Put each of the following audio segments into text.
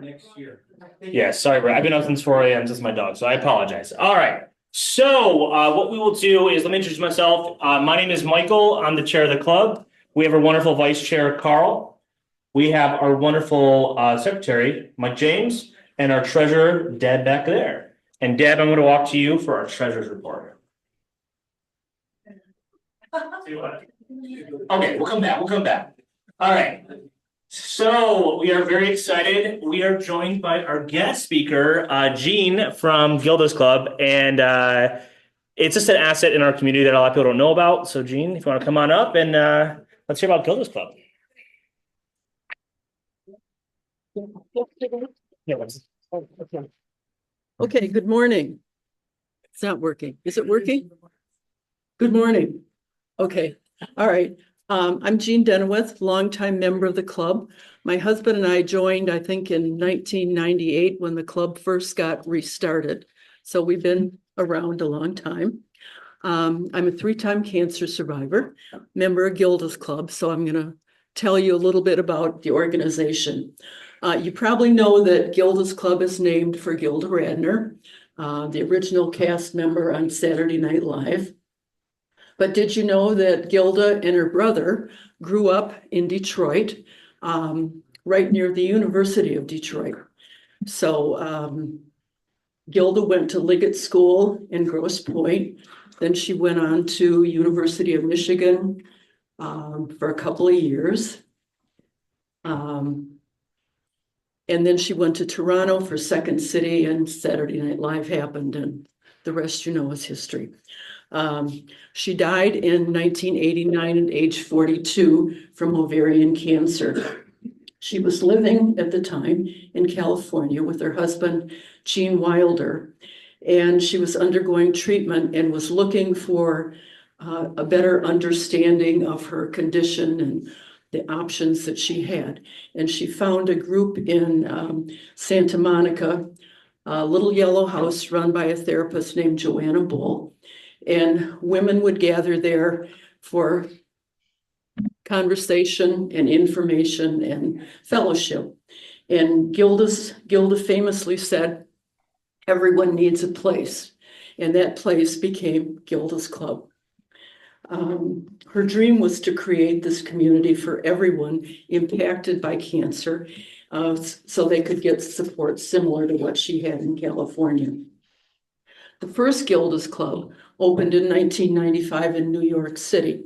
Next year. Yeah, sorry, bro. I've been up since 4 a.m. since my dog, so I apologize. All right. So what we will do is let me introduce myself. My name is Michael. I'm the chair of the club. We have our wonderful vice chair, Carl. We have our wonderful secretary, Mike James, and our treasurer, Deb, back there. And Deb, I'm going to walk to you for our treasurer's report. Okay, we'll come back. We'll come back. All right. So we are very excited. We are joined by our guest speaker, Jeanne from Gilda's Club. And it's just an asset in our community that a lot of people don't know about. So Jeanne, if you want to come on up and let's hear about Gilda's Club. Okay, good morning. It's not working. Is it working? Good morning. Okay, all right. I'm Jeanne Deneweth, longtime member of the club. My husband and I joined, I think, in 1998 when the club first got restarted. So we've been around a long time. I'm a 3-time cancer survivor, member of Gilda's Club. So I'm going to tell you a little bit about the organization. You probably know that Gilda's Club is named for Gilda Radner, the original cast member on Saturday Night Live. But did you know that Gilda and her brother grew up in Detroit, right near the University of Detroit? So Gilda went to Liggett School in Grosse Pointe. Then she went on to University of Michigan for a couple of years. And then she went to Toronto for Second City, and Saturday Night Live happened, and the rest you know is history. She died in 1989 at age 42 from ovarian cancer. She was living at the time in California with her husband, Gene Wilder, and she was undergoing treatment and was looking for a better understanding of her condition and the options that she had. And she found a group in Santa Monica, a little yellow house run by a therapist named Joanna Bull. And women would gather there for conversation and information and fellowship. And Gilda famously said, everyone needs a place. And that place became Gilda's Club. Her dream was to create this community for everyone impacted by cancer, so they could get support similar to what she had in California. The first Gilda's Club opened in 1995 in New York City.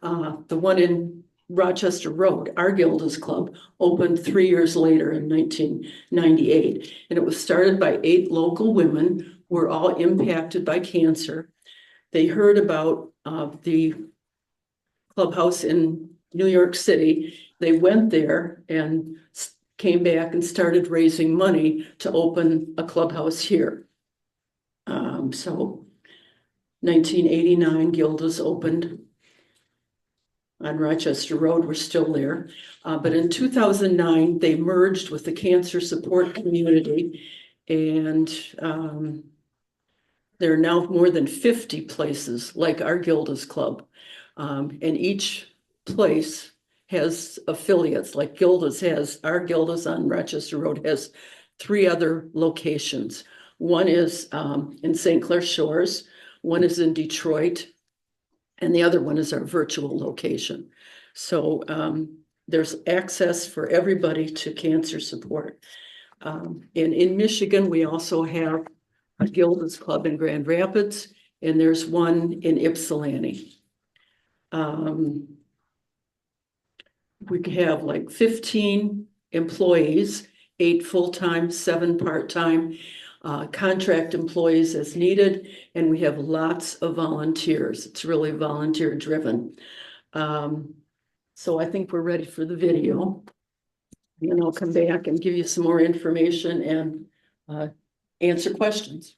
The one in Rochester Road, our Gilda's Club, opened 3 years later in 1998. And it was started by 8 local women who were all impacted by cancer. They heard about the clubhouse in New York City. They went there and came back and started raising money to open a clubhouse here. So 1989, Gilda's opened on Rochester Road. We're still there. But in 2009, they merged with the cancer support community, and there are now more than 50 places like our Gilda's Club. And each place has affiliates, like Gilda's has, our Gilda's on Rochester Road has 3 other locations. One is in St. Clair Shores, one is in Detroit, and the other one is our virtual location. So there's access for everybody to cancer support. And in Michigan, we also have a Gilda's Club in Grand Rapids, and there's one in Ypsilanti. We have like 15 employees, 8 full-time, 7 part-time, contract employees as needed, and we have lots of volunteers. It's really volunteer driven. So I think we're ready for the video. And then I'll come back and give you some more information and answer questions.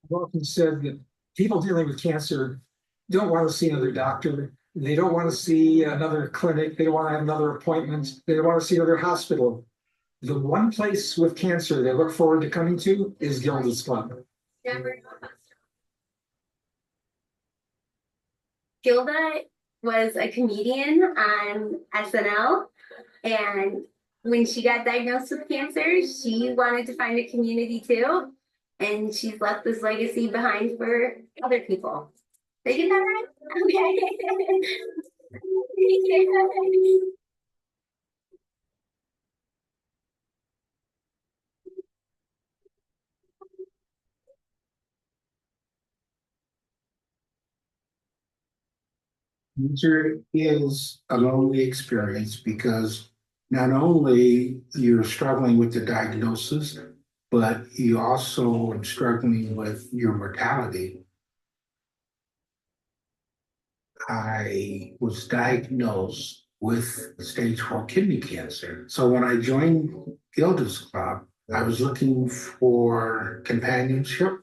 I've often said that people dealing with cancer don't want to see another doctor. They don't want to see another clinic. They don't want to have another appointment. They don't want to see another hospital. The one place with cancer they look forward to coming to is Gilda's Club. Gilda was a comedian on SNL, and when she got diagnosed with cancer, she wanted to find a community too, and she's left this legacy behind for other people. Did I get that right? Okay. Cancer is a lonely experience because not only you're struggling with the diagnosis, but you also are struggling with your mortality. I was diagnosed with stage 4 kidney cancer. So when I joined Gilda's Club, I was looking for companionship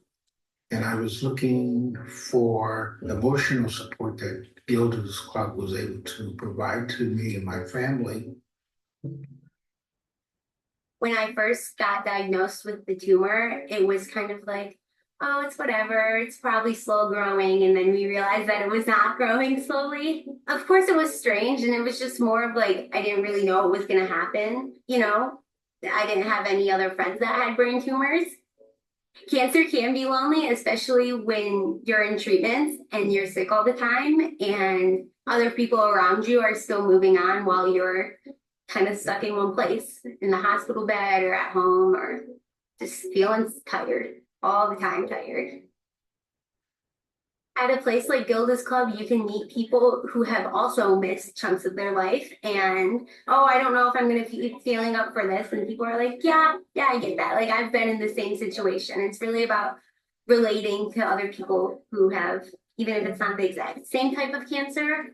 and I was looking for emotional support that Gilda's Club was able to provide to me and my family. When I first got diagnosed with the tumor, it was kind of like, oh, it's whatever, it's probably slow growing. And then we realized that it was not growing slowly. Of course, it was strange. And it was just more of like, I didn't really know what was going to happen. You know, I didn't have any other friends that had brain tumors. Cancer can be lonely, especially when you're in treatments and you're sick all the time and other people around you are still moving on while you're kind of stuck in one place in the hospital bed or at home or just feeling tired, all the time tired. At a place like Gilda's Club, you can meet people who have also missed chunks of their life. And, oh, I don't know if I'm going to keep feeling up for this. And people are like, yeah, I get that. Like, I've been in the same situation. It's really about relating to other people who have, even if it's not the exact same type of cancer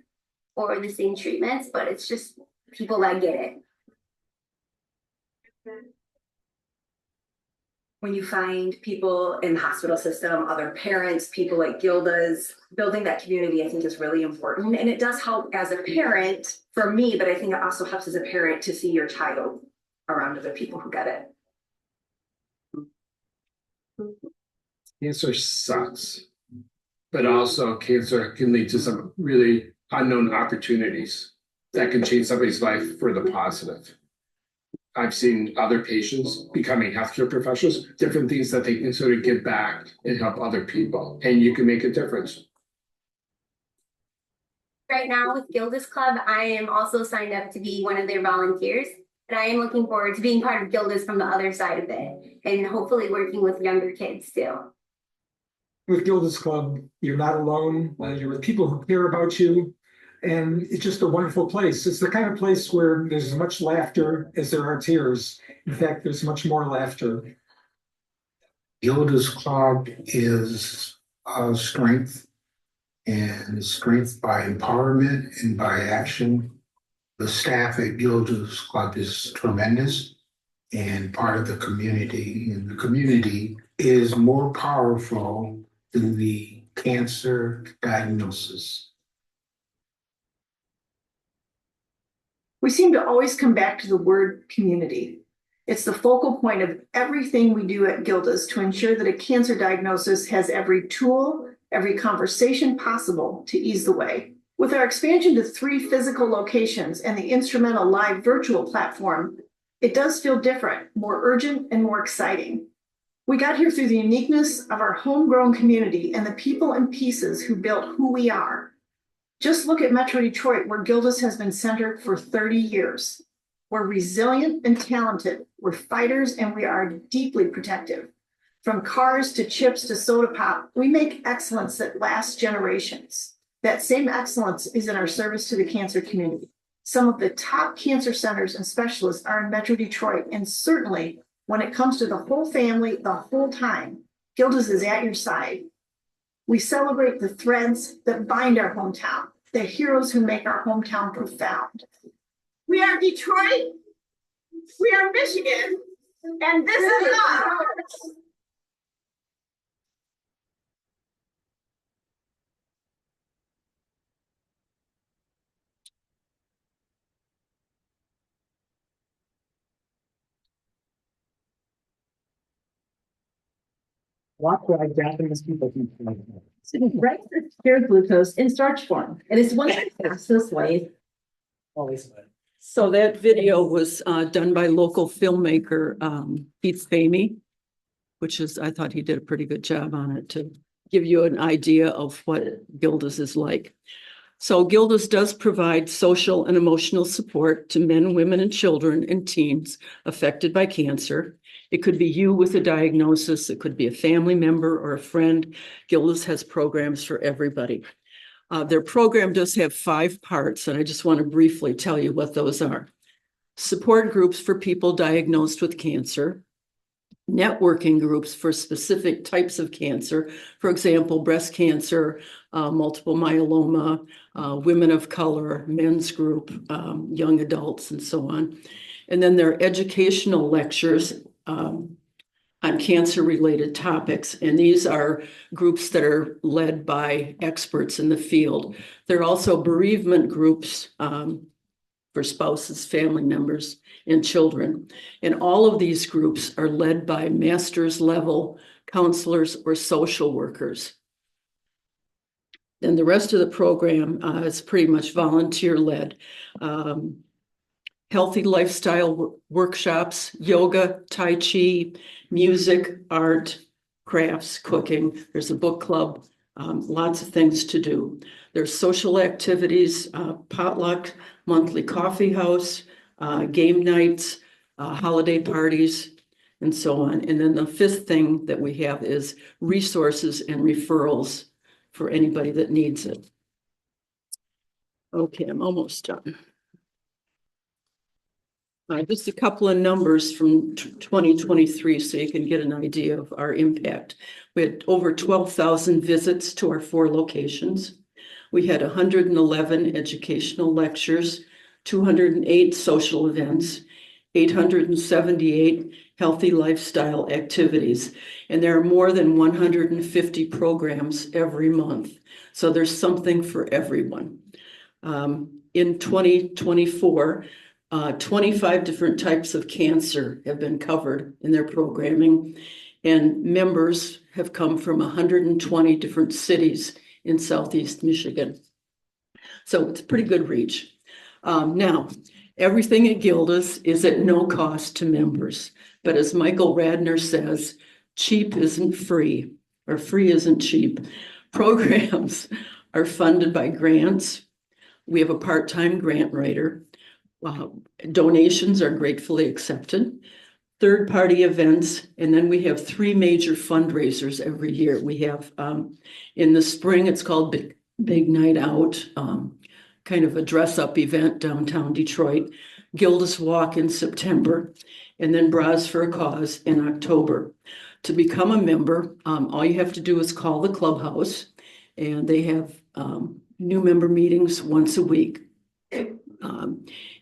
or the same treatments, but it's just people that get it. When you find people in the hospital system, other parents, people like Gilda's, building that community, I think is really important. And it does help as a parent for me, but I think it also helps as a parent to see your child around other people who get it. Cancer sucks, but also cancer can lead to some really unknown opportunities that can change somebody's life for the positive. I've seen other patients becoming healthcare professionals, different things that they can sort of give back and help other people, and you can make a difference. Right now with Gilda's Club, I am also signed up to be one of their volunteers, and I am looking forward to being part of Gilda's from the other side of it, and hopefully working with younger kids too. With Gilda's Club, you're not alone. You're with people who care about you. And it's just a wonderful place. It's the kind of place where there's as much laughter as there are tears. In fact, there's much more laughter. Gilda's Club is a strength, and strength by empowerment and by action. The staff at Gilda's Club is tremendous and part of the community. And the community is more powerful than the cancer diagnosis. We seem to always come back to the word community. It's the focal point of everything we do at Gilda's to ensure that a cancer diagnosis has every tool, every conversation possible to ease the way. With our expansion to 3 physical locations and the instrumental live virtual platform, it does feel different, more urgent, and more exciting. We got here through the uniqueness of our homegrown community and the people and pieces who built who we are. Just look at Metro Detroit, where Gilda's has been centered for 30 years. We're resilient and talented. We're fighters, and we are deeply protective. From cars to chips to soda pop, we make excellence that lasts generations. That same excellence is in our service to the cancer community. Some of the top cancer centers and specialists are in Metro Detroit, and certainly when it comes to the whole family, the whole time, Gilda's is at your side. We celebrate the threads that bind our hometown, the heroes who make our hometown profound. We are Detroit, we are Michigan, and this is us. Watch what Japanese people do. Right, it's pure glucose in starch form, and it's one of the fastest ways. Always. So that video was done by local filmmaker Pete Spamey, which is, I thought he did a pretty good job on it to give you an idea of what Gilda's is like. So Gilda's does provide social and emotional support to men, women, and children and teens affected by cancer. It could be you with a diagnosis. It could be a family member or a friend. Gilda's has programs for everybody. Their program does have 5 parts, and I just want to briefly tell you what those are. Support groups for people diagnosed with cancer. Networking groups for specific types of cancer. For example, breast cancer, multiple myeloma, women of color, men's group, young adults, and so on. And then there are educational lectures on cancer-related topics. And these are groups that are led by experts in the field. There are also bereavement groups for spouses, family members, and children. And all of these groups are led by master's level counselors or social workers. And the rest of the program is pretty much volunteer-led. Healthy lifestyle workshops, yoga, Tai Chi, music, art, crafts, cooking. There's a book club, lots of things to do. There's social activities, potluck, monthly coffee house, game nights, holiday parties, and so on. And then the 5th thing that we have is resources and referrals for anybody that needs it. Okay, I'm almost done. Just a couple of numbers from 2023 so you can get an idea of our impact. We had over 12,000 visits to our 4 locations. We had 111 educational lectures, 208 social events, 878 healthy lifestyle activities, and there are more than 150 programs every month. So there's something for everyone. In 2024, 25 different types of cancer have been covered in their programming, and members have come from 120 different cities in Southeast Michigan. So it's a pretty good reach. Now, everything at Gilda's is at no cost to members. But as Michael Radner says, cheap isn't free, or free isn't cheap. Programs are funded by grants. We have a part-time grant writer. Donations are gratefully accepted. Third-party events, and then we have 3 major fundraisers every year. We have in the spring, it's called Big Night Out, kind of a dress-up event downtown Detroit. Gilda's Walk in September, and then Bras for a Cause in October. To become a member, all you have to do is call the clubhouse, and they have new member meetings once a week.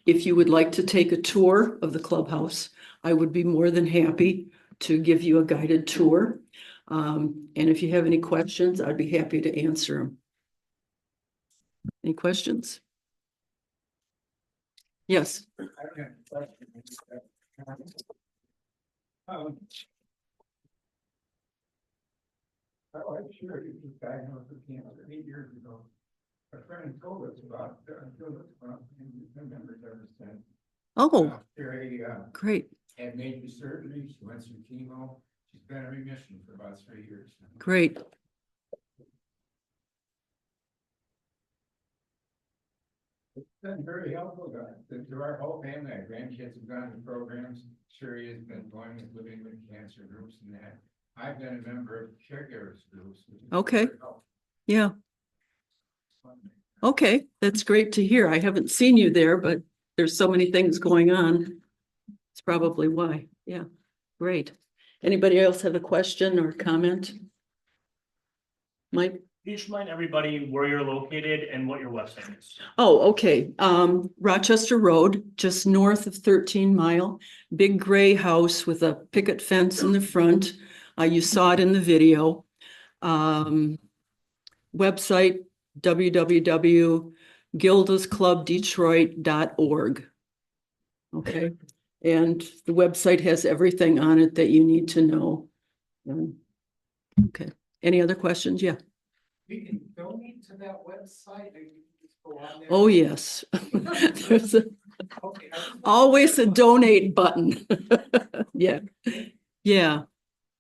If you would like to take a tour of the clubhouse, I would be more than happy to give you a guided tour. And if you have any questions, I'd be happy to answer them. Any questions? Yes. I'm sure you was diagnosed with cancer 8 years ago. A friend told us about and members ever since. Oh, great. Had major surgery. She went through chemo. She's been in remission for about 3 years now. Great. It's been very helpful to our whole family. Our grandkids have gone to programs. Sherry has been going and living with cancer groups and that. I've been a member of caregivers groups. Okay. Yeah. Okay, that's great to hear. I haven't seen you there, but there's so many things going on. It's probably why. Yeah, great. Anybody else have a question or comment? Mike? Can you just remind everybody where you're located and what your website is? Oh, okay. Rochester Road, just north of 13 Mile, big gray house with a picket fence in the front. You saw it in the video. Website, www.gildasclubdetroit.org. Okay, and the website has everything on it that you need to know. Okay, any other questions? Yeah. We can donate to that website. Maybe we can just go on there. Oh, yes. There's Okay, always a donate button. Yeah, yeah.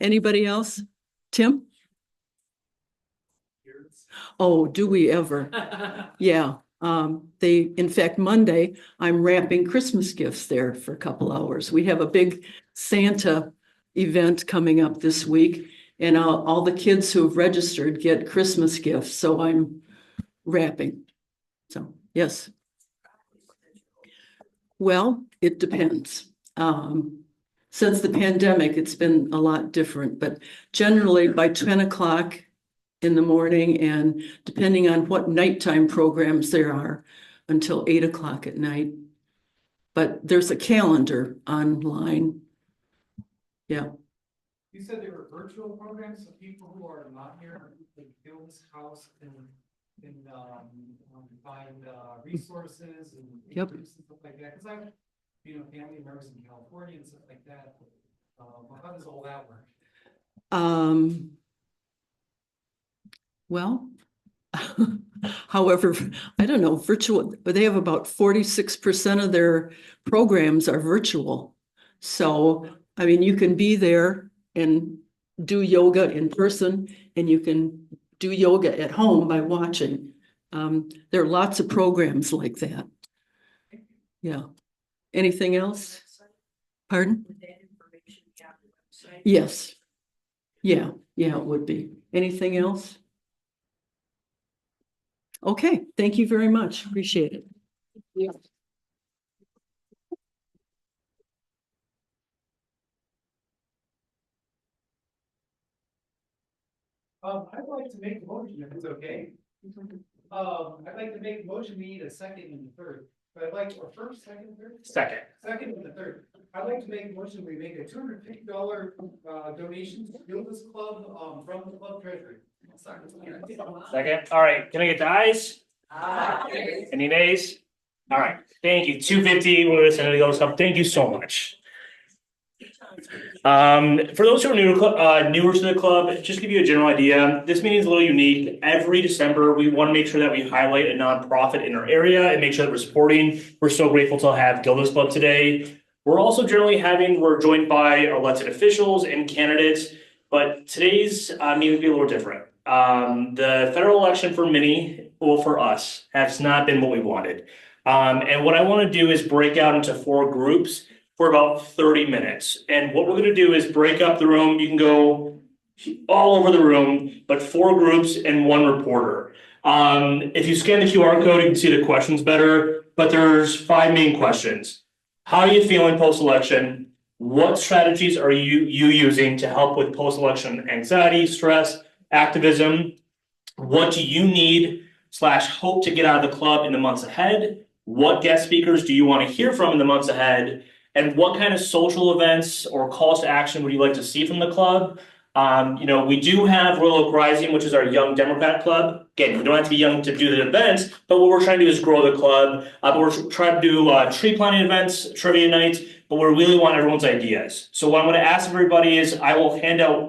Anybody else? Tim? Oh, do we ever? Yeah, in fact, Monday, I'm wrapping Christmas gifts there for a couple hours. We have a big Santa event coming up this week, and all the kids who have registered get Christmas gifts, so I'm wrapping. So, yes. Well, it depends. Since the pandemic, it's been a lot different, but generally by 10 o'clock in the morning, and depending on what nighttime programs there are, until 8 o'clock at night. But there's a calendar online. Yeah. You said there were virtual programs, so people who are not here, like Gilda's house can find resources and Yep. groups and stuff like that. Because I've, family members in California and stuff like that. How does all that work? Well, however, I don't know, virtual, but they have about 46% of their programs are virtual. So, I mean, you can be there and do yoga in person, and you can do yoga at home by watching. There are lots of programs like that. Yeah. Anything else? Pardon? Yes. Yeah, it would be. Anything else? Okay, thank you very much. Appreciate it. Yeah. I'd like to make a motion if it's okay. I'd like to make a motion, we need a second and a third, but I'd like a first, second, and third. Second and the third. I'd like to make a motion, we make a $250 donation to Gilda's Club from the club treasury. Second, all right, can I get the ayes? Aye. Any nays? All right, thank you, 250, we're gonna send it to Gilda's Club, thank you so much. For those who are newer to the club, just to give you a general idea, this meeting is a little unique. Every December, we want to make sure that we highlight a nonprofit in our area and make sure that we're supporting. We're so grateful to have Gilda's Club today. We're also generally we're joined by our elected officials and candidates, but today's meeting will be a little different. The federal election for us, has not been what we wanted. And what I want to do is break out into 4 groups for about 30 minutes. And what we're going to do is break up the room. You can go all over the room, but 4 groups and 1 reporter. If you scan the QR code, you can see the questions better, but there's 5 main questions. How are you feeling post-election? What strategies are you using to help with post-election anxiety, stress, activism? What do you need / hope to get out of the club in the months ahead? What guest speakers do you want to hear from in the months ahead? And what kind of social events or calls to action would you like to see from the club? We do have Royal Oak Rising, which is our Young Democrat Club. Again, you don't have to be young to do the events, but what we're trying to do is grow the club. But we're trying to do tree planting events, trivia nights, but we really want everyone's ideas. So what I'm going to ask everybody is I will hand out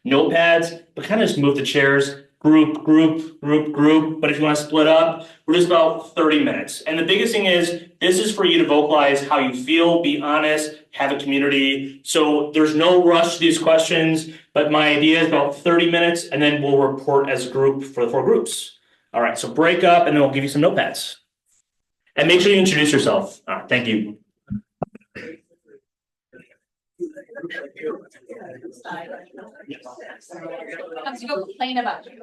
notepads, but kind of just move the chairs. Group. But if you want to split up, we're just about 30 minutes. And the biggest thing is, this is for you to vocalize how you feel, be honest, have a community. So there's no rush to these questions, but my idea is about 30 minutes, and then we'll report as a group for the 4 groups. All right, so break up, and then we'll give you some notepads. And make sure you introduce yourself. Thank you. Comes to go complain about you.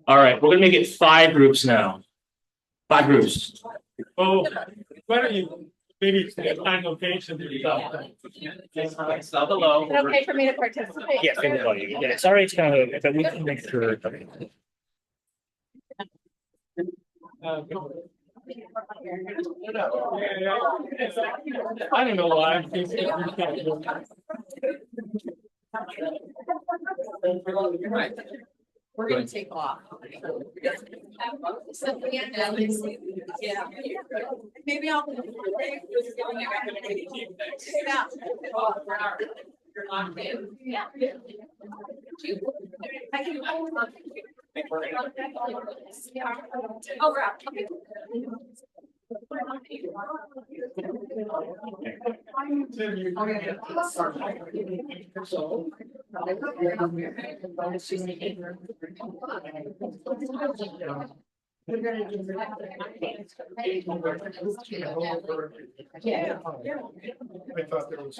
All right, we're gonna make it 5 groups now. 5 groups. Oh, why don't you maybe find location? Hello. Is it okay for me to participate? Yes, yeah, sorry, it's kind of, but we can make sure. I don't know why. We're gonna take off. Yeah. Maybe I'll. Yeah. I can. Oh, right. Yeah. I thought there was.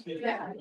Yeah.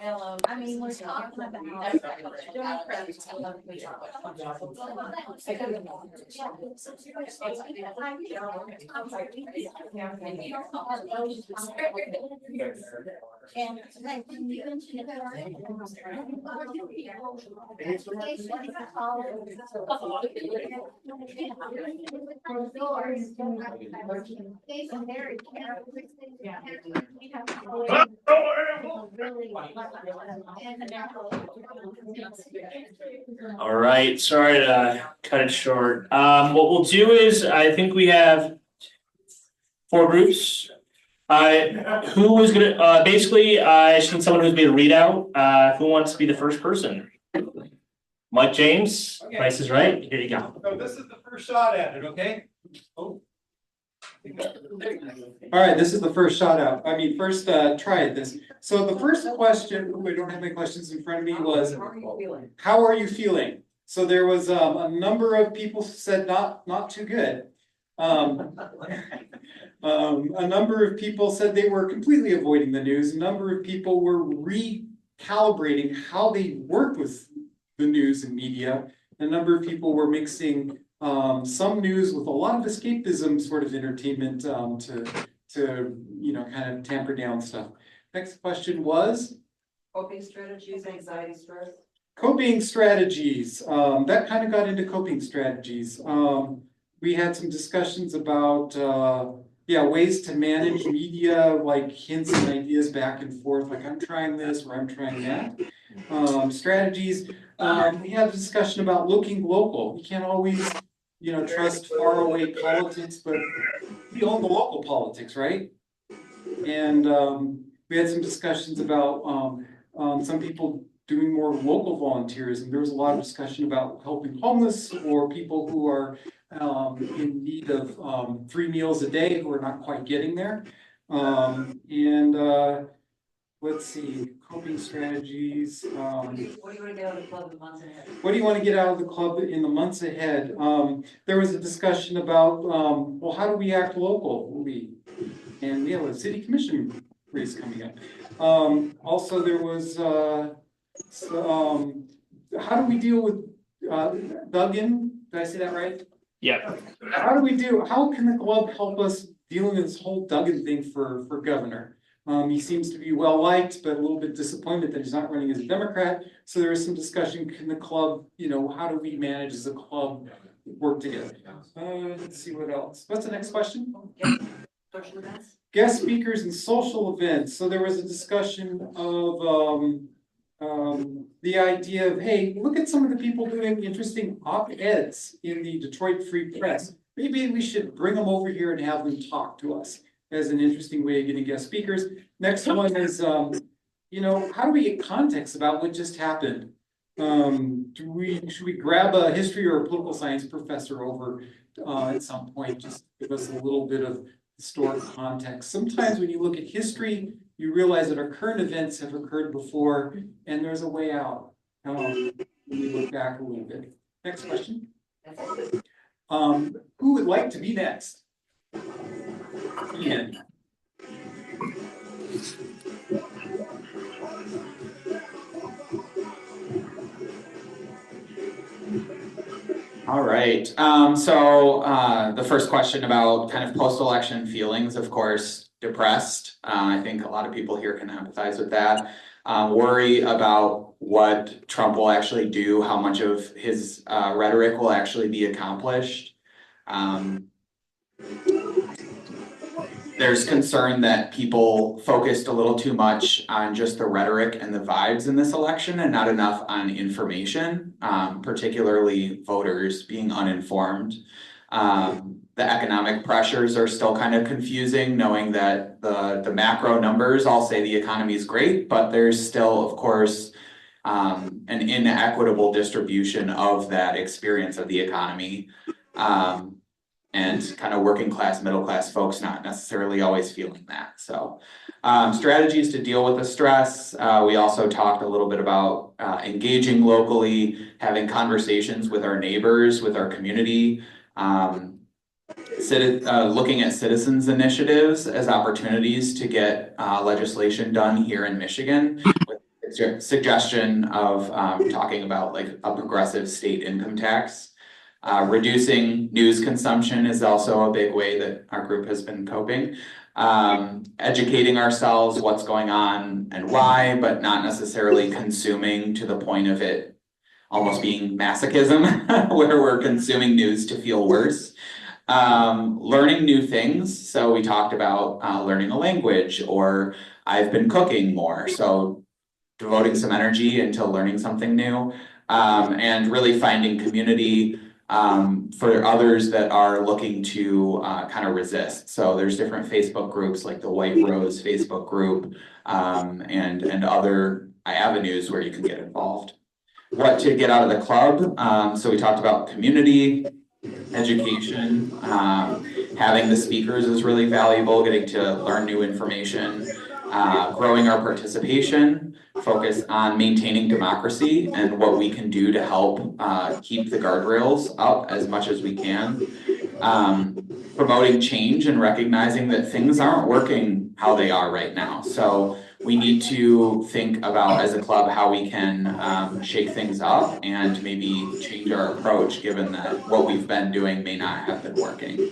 I mean, we're talking about. All right, sorry to cut it short. What we'll do is, I think we have 4 groups. Who was gonna, basically, I just need someone who's gonna read out, who wants to be the first person? Mike James, Price is Right, here you go. So this is the first shot at it, okay? Oh. All right, this is the first shot out. I mean, first try at this. So the first question, we don't have any questions in front of me, was how are you feeling? So there was a number of people said not too good. A number of people said they were completely avoiding the news. A number of people were recalibrating how they work with the news and media. A number of people were mixing some news with a lot of escapism sort of entertainment to kind of tamper down stuff. Next question was coping strategies, anxiety, stress. Coping strategies. That kind of got into coping strategies. We had some discussions about ways to manage media, like hints and ideas back and forth, like I'm trying this or I'm trying that. Strategies. We had a discussion about looking local. We can't always, trust faraway politics, but we own the local politics, right? And we had some discussions about some people doing more local volunteerism. There was a lot of discussion about helping homeless or people who are in need of 3 meals a day who are not quite getting there. Let's see, coping strategies. What do you want to get out of the club in the months ahead? What do you want to get out of the club in the months ahead? There was a discussion about, well, how do we act locally? And we have a city commission race coming up. Also, there was, how do we deal with Duggan? Did I say that right? Yeah. How can the club help us dealing with this whole Duggan thing for governor? He seems to be well liked, but a little bit disappointed that he's not running as a Democrat. So there was some discussion, can the club, how do we manage as a club work together? Let's see what else. What's the next question? Social events? Guest speakers and social events. So there was a discussion of the idea of, hey, look at some of the people doing interesting op-eds in the Detroit Free Press. Maybe we should bring them over here and have them talk to us as an interesting way of getting guest speakers. Next one is, how do we get context about what just happened? Should we grab a history or a political science professor over at some point, just give us a little bit of historic context. Sometimes when you look at history, you realize that our current events have occurred before and there's a way out. When we look back a little bit. Next question. Who would like to be next? Ian. All right. The first question about kind of post-election feelings, of course, depressed. I think a lot of people here can empathize with that. Worry about what Trump will actually do, how much of his rhetoric will actually be accomplished. There's concern that people focused a little too much on just the rhetoric and the vibes in this election and not enough on information, particularly voters being uninformed. The economic pressures are still kind of confusing, knowing that the macro numbers all say the economy is great, but there's still, of course, an inequitable distribution of that experience of the economy. And kind of working class, middle class folks not necessarily always feeling that. So strategies to deal with the stress. We also talked a little bit about engaging locally, having conversations with our neighbors, with our community, looking at citizens initiatives as opportunities to get legislation done here in Michigan with suggestion of talking about like a progressive state income tax. Reducing news consumption is also a big way that our group has been coping. Educating ourselves what's going on and why, but not necessarily consuming to the point of it almost being masochism, where we're consuming news to feel worse. Learning new things. So we talked about learning a language, or I've been cooking more. So devoting some energy into learning something new, and really finding community for others that are looking to kind of resist. So there's different Facebook groups like the White Rose Facebook group, and other avenues where you can get involved. What to get out of the club. So we talked about community, education, having the speakers is really valuable, getting to learn new information, growing our participation, focus on maintaining democracy and what we can do to help keep the guardrails up as much as we can, promoting change and recognizing that things aren't working how they are right now. So we need to think about as a club how we can shake things up and maybe change our approach, given that what we've been doing may not have been working.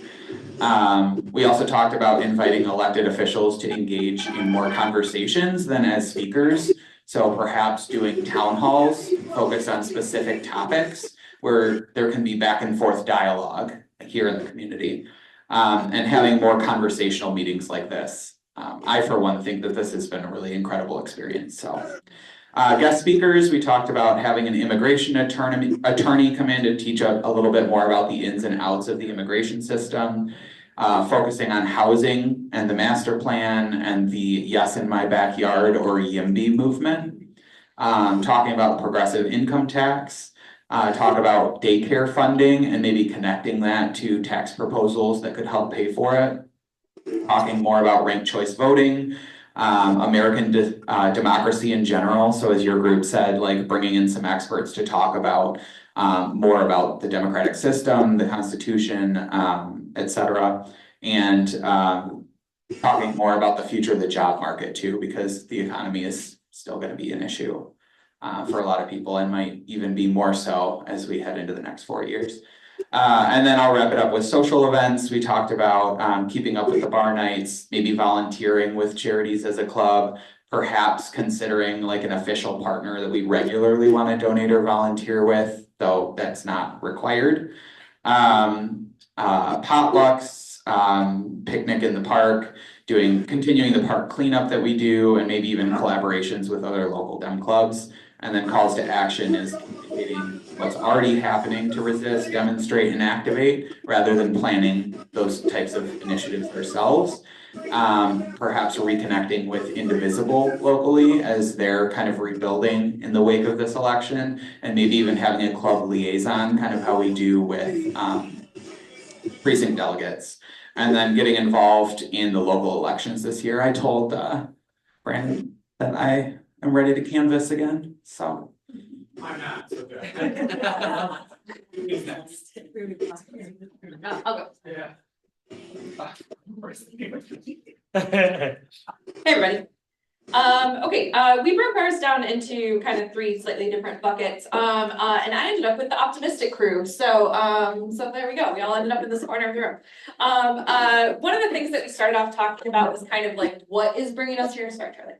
We also talked about inviting elected officials to engage in more conversations than as speakers. So perhaps doing town halls focused on specific topics where there can be back and forth dialogue here in the community, and having more conversational meetings like this. I, for one, think that this has been a really incredible experience. So guest speakers, we talked about having an immigration attorney come in to teach a little bit more about the ins and outs of the immigration system, focusing on housing and the master plan and the Yes in My Backyard or YIMBY movement, talking about progressive income tax, talk about daycare funding and maybe connecting that to tax proposals that could help pay for it. Talking more about ranked choice voting, American democracy in general. So as your group said, like bringing in some experts to talk about more about the democratic system, the Constitution, etc. And talking more about the future of the job market too, because the economy is still going to be an issue for a lot of people and might even be more so as we head into the next 4 years. And then I'll wrap it up with social events. We talked about keeping up with the bar nights, maybe volunteering with charities as a club, perhaps considering like an official partner that we regularly want to donate or volunteer with, though that's not required. Potlucks, picnic in the park, continuing the park cleanup that we do, and maybe even collaborations with other local Dem clubs. And then calls to action is communicating what's already happening to resist, demonstrate, and activate, rather than planning those types of initiatives ourselves. Perhaps reconnecting with Indivisible locally as they're kind of rebuilding in the wake of this election, and maybe even having a club liaison, kind of how we do with precinct delegates. And then getting involved in the local elections this year. I told Brandon that I am ready to canvass again, so. I'm not, so good. I'll go. Yeah. Hey, everybody. Okay, we broke ours down into kind of 3 slightly different buckets. And I ended up with the optimistic crew. So there we go. We all ended up in this corner of the room. One of the things that we started off talking about was kind of like, what is bringing us here? Sorry, Charlie.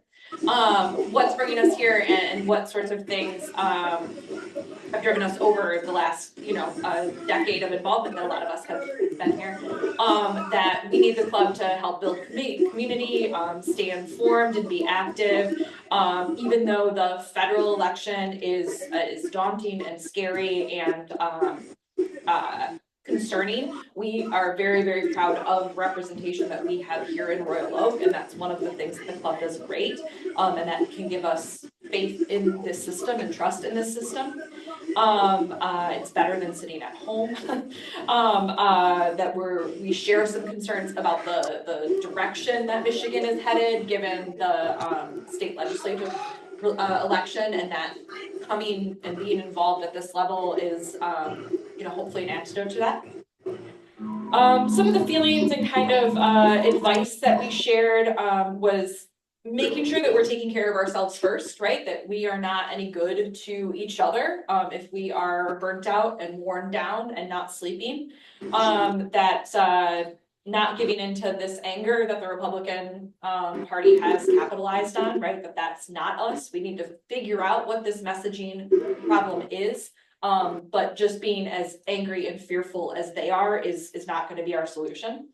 What's bringing us here and what sorts of things have driven us over the last, decade of involvement that a lot of us have been here. That we need the club to help build community, stay informed and be active. Even though the federal election is daunting and scary and concerning, we are very, very proud of representation that we have here in Royal Oak, and that's one of the things that the club does great, and that can give us faith in this system and trust in this system. It's better than sitting at home. That we share some concerns about the direction that Michigan is headed, given the state legislative election, and that coming and being involved at this level is hopefully an antidote to that. Some of the feelings and kind of advice that we shared was making sure that we're taking care of ourselves first, right? That we are not any good to each other, if we are burnt out and worn down and not sleeping. Not giving into this anger that the Republican Party has capitalized on, right? That's not us. We need to figure out what this messaging problem is. But just being as angry and fearful as they are is not going to be our solution.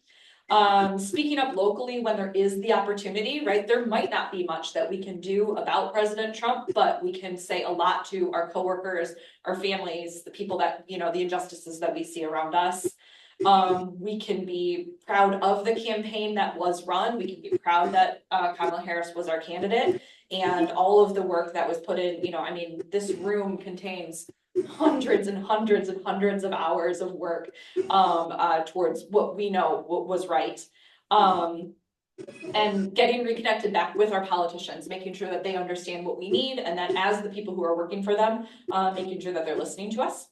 Speaking up locally when there is the opportunity, right? There might not be much that we can do about President Trump, but we can say a lot to our coworkers, our families, the people that, you know, the injustices that we see around us. We can be proud of the campaign that was run. We can be proud that Kamala Harris was our candidate and all of the work that was put in. You know, I mean, this room contains hundreds and hundreds and hundreds of hours of work towards what we know what was right. And getting reconnected back with our politicians, making sure that they understand what we need, and that as the people who are working for them, making sure that they're listening to us.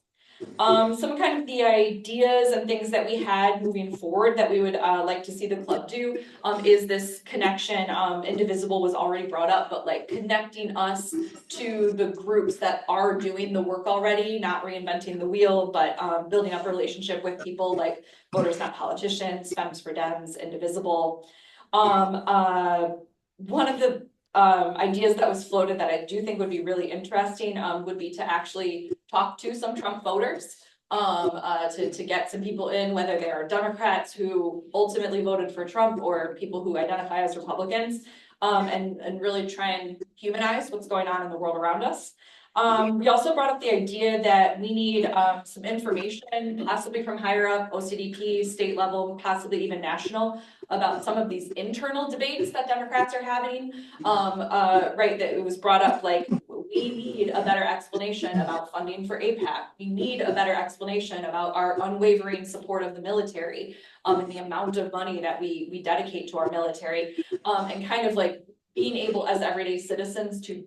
Some kind of the ideas and things that we had moving forward that we would like to see the club do is this connection. Indivisible was already brought up, but like connecting us to the groups that are doing the work already, not reinventing the wheel, but building up a relationship with people like Voters Not Politicians, Femmes for Dems, Indivisible. One of the ideas that was floated that I do think would be really interesting would be to actually talk to some Trump voters to get some people in, whether they are Democrats who ultimately voted for Trump or people who identify as Republicans, and really try and humanize what's going on in the world around us. We also brought up the idea that we need some information, possibly from higher up, OCDP, state level, possibly even national, about some of these internal debates that Democrats are having. Right, that it was brought up, like, we need a better explanation about funding for AIPAC. We need a better explanation about our unwavering support of the military, and the amount of money that we dedicate to our military, and kind of like being able as everyday citizens to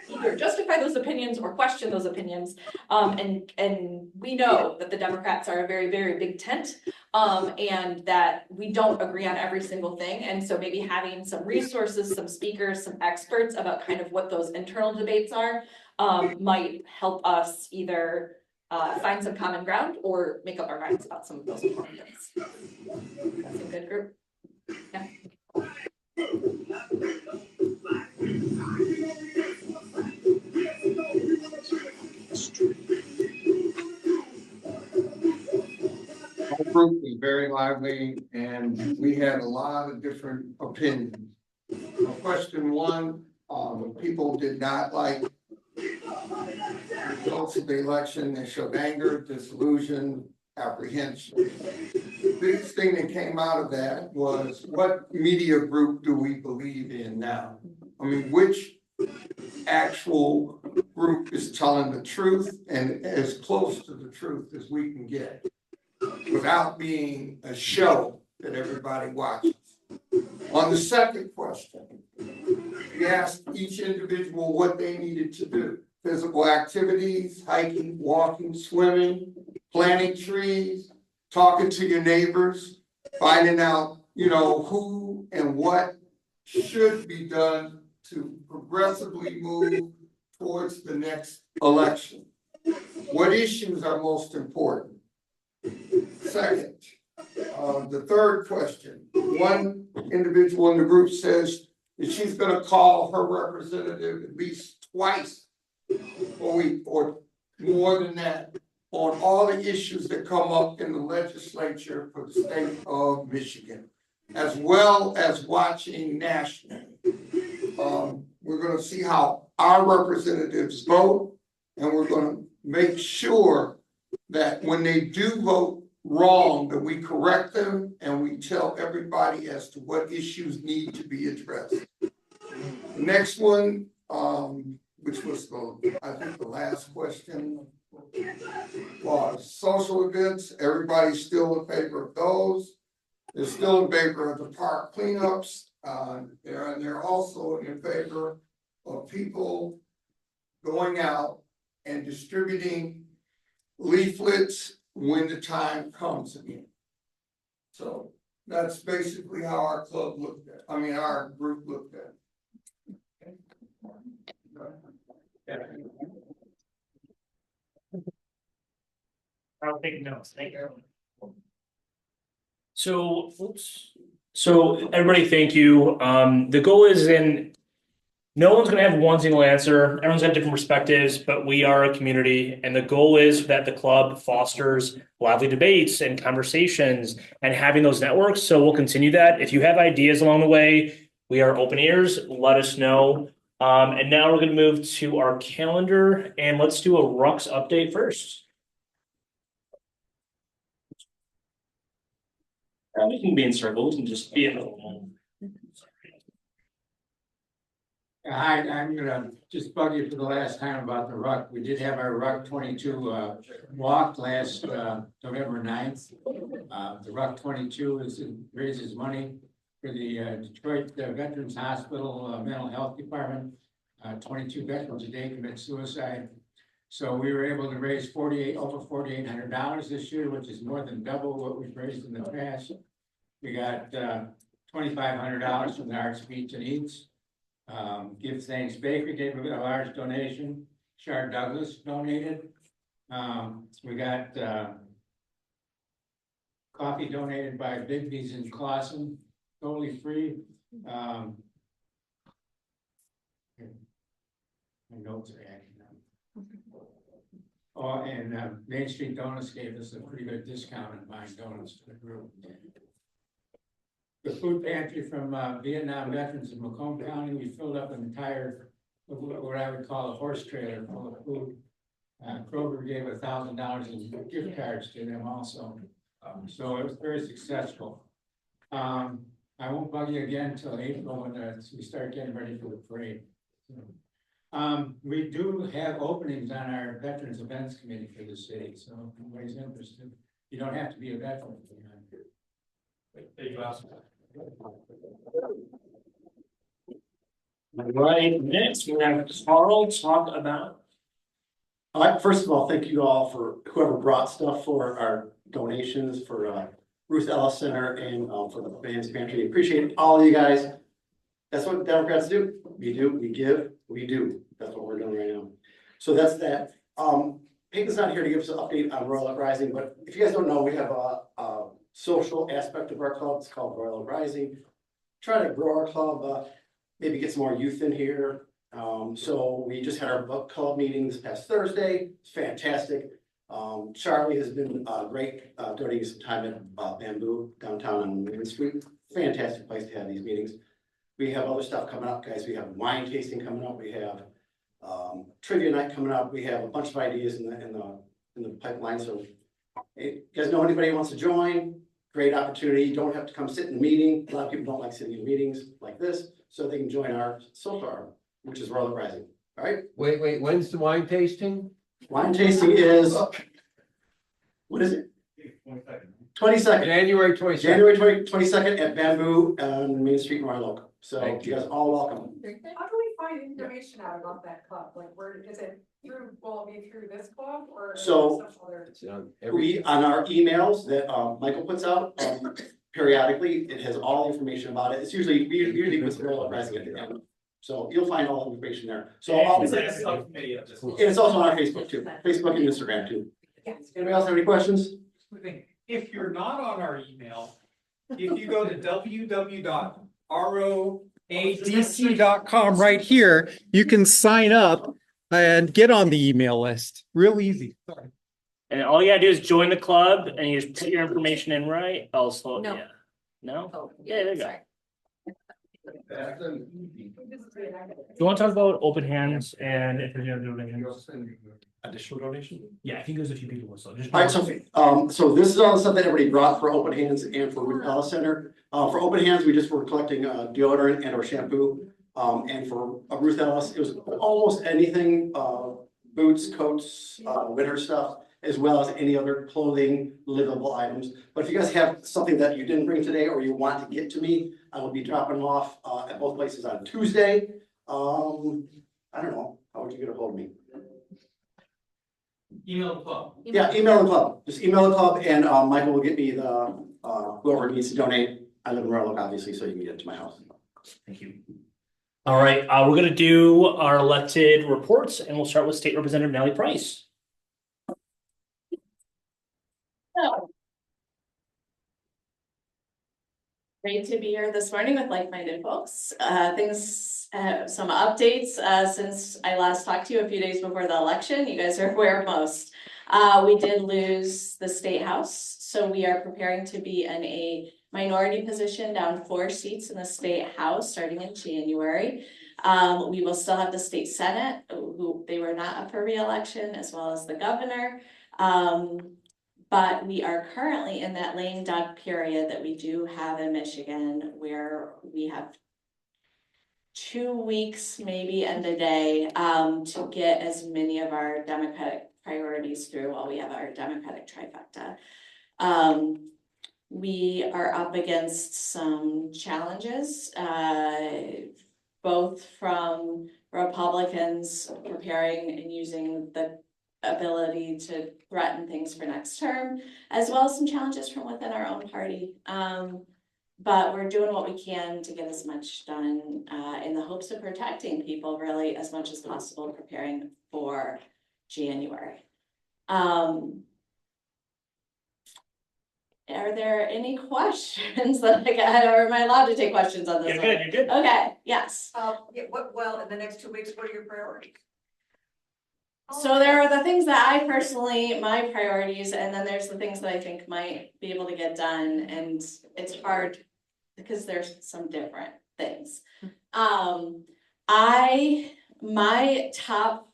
either justify those opinions or question those opinions. And we know that the Democrats are a very, very big tent, and that we don't agree on every single thing. And so maybe having some resources, some speakers, some experts about kind of what those internal debates are, might help us either find some common ground or make up our minds about some of those important things. That's a good group. Yeah. Our group was very lively and we had a lot of different opinions. Question one, people did not like the results of the election. They showed anger, disillusion, apprehension. The biggest thing that came out of that was, what media group do we believe in now? I mean, which actual group is telling the truth and as close to the truth as we can get, without being a show that everybody watches? On the second question, we asked each individual what they needed to do. Physical activities, hiking, walking, swimming, planting trees, talking to your neighbors, finding out, you know, who and what should be done to progressively move towards the next election. What issues are most important? Second, the third question, one individual in the group says that she's going to call her representative at least twice a week or more than that on all the issues that come up in the legislature for the state of Michigan, as well as watching nationally. We're going to see how our representatives vote, and we're going to make sure that when they do vote wrong, that we correct them and we tell everybody as to what issues need to be addressed. The next one, which was I think the last question, was social events. Everybody's still in favor of those. They're still in favor of the park cleanups. They're also in favor of people going out and distributing leaflets when the time comes again. So that's basically how our club looked at, our group looked at it. I'll take notes, thank you. So, so everybody, thank you. The goal is no one's gonna have one single answer. Everyone's got different perspectives, but we are a community, and the goal is that the club fosters lively debates and conversations and having those networks. So we'll continue that. If you have ideas along the way, we are open ears. Let us know. And now we're gonna move to our calendar, and let's do a Rux update first. We can be in circles and just be a little. Hi, I'm gonna just bug you for the last time about the RUC. We did have our RUC 22 walk last November 9th. The RUC 22 raises money for the Detroit Veterans Hospital Mental Health Department. 22 veterans a day commit suicide. So we were able to raise over $4,800 this year, which is more than double what we've raised in the past. We got $2,500 from the Arts, Beats and Eats. Give Thanks Bakery gave a large donation. Sharlan Douglas donated. We got coffee donated by Bigby's in Clausen, totally free. My notes are acting up. Oh, and Main Street Donuts gave us a pretty good discount on buying donuts for the group. The food pantry from Vietnam veterans in Macomb County, we filled up an entire, what I would call a horse trailer full of food. Kroger gave $1,000 in gift cards to them also. So it was very successful. I won't bug you again until April when we start getting ready for the parade. We do have openings on our Veterans Events Committee for the city, so if anybody's interested, you don't have to be a veteran. All right, next we're gonna have Carl talk about. First of all, thank you all for whoever brought stuff for our donations for Ruth Ellis Center and for the Band's Pantry. Appreciate all of you guys. That's what Democrats do. We do, we give, we do. That's what we're doing right now. So that's that. Peyton's not here to give us an update on Royal Uprising, but if you guys don't know, we have a social aspect of our club. It's called Royal Uprising. Try to grow our club, maybe get some more youth in here. So we just had our book club meeting this past Thursday. It's fantastic. Charlie has been great donating some time at Bamboo downtown on Main Street. Fantastic place to have these meetings. We have other stuff coming up, guys. We have wine tasting coming up. We have trivia night coming up. We have a bunch of ideas in the pipeline. So hey, you guys know anybody who wants to join? Great opportunity. You don't have to come sit in the meeting. A lot of people don't like sitting in meetings like this, so they can join our social arm, which is Royal Uprising. All right. Wait, when's the wine tasting? Wine tasting is, what is it? 22nd. January 22nd. January 22nd at Bamboo on Main Street in Royal. So you guys are all welcome. How do we find information out about that club? Like where is it through, will it be through this club or? So we, on our emails that Michael puts out periodically, it has all the information about it. It's usually, we usually put Royal Uprising at the end. So you'll find all the information there. So it's also on our Facebook too, Facebook and Instagram too. Anybody else have any questions? If you're not on our email, if you go to www.roadc.com right here, you can sign up and get on the email list. Real easy. Sorry. And all you gotta do is join the club and you just put your information in right. I'll slow it. No. Yeah. No? Oh, yeah, there you go. Do you want to talk about open hands and if you're gonna do it Additional donation? Yeah, I think there's a few people. So just. All right, so this is all the stuff that everybody brought for open hands and for Ruth Ellis Center. For open hands, we just were collecting deodorant and or shampoo. And for Ruth Ellis, it was almost anything, boots, coats, winter stuff, as well as any other clothing, livable items. But if you guys have something that you didn't bring today or you want to get to me, I will be dropping them off at both places on Tuesday. I don't know, how would you get a hold of me? Email the club. Yeah, email the club. Just email the club and Michael will get me the whoever needs to donate. I live in Royal Oak, obviously, so you can get it to my house. Thank you. All right, we're gonna do our elected reports and we'll start with State Representative Natalie Price. So, great to be here this morning with like-minded folks. Some updates since I last talked to you a few days before the election. You guys are aware of most. We did lose the state house, so we are preparing to be in a minority position, down 4 seats in the state house starting in January. We will still have the state senate, who they were not up for re-election, as well as the governor. But we are currently in that lame duck period that we do have in Michigan, where we have 2 weeks, maybe end of day, to get as many of our Democratic priorities through while we have our Democratic trifecta. We are up against some challenges, both from Republicans preparing and using the ability to threaten things for next term, as well as some challenges from within our own party. But we're doing what we can to get as much done in the hopes of protecting people really as much as possible, preparing for January. Are there any questions that I got, or am I allowed to take questions on this? You're good, you're good. Okay, yes. Well, in the next 2 weeks, what are your priorities? So there are the things that I personally, my priorities, and then there's the things that I think might be able to get done, and it's hard because there's some different things. My top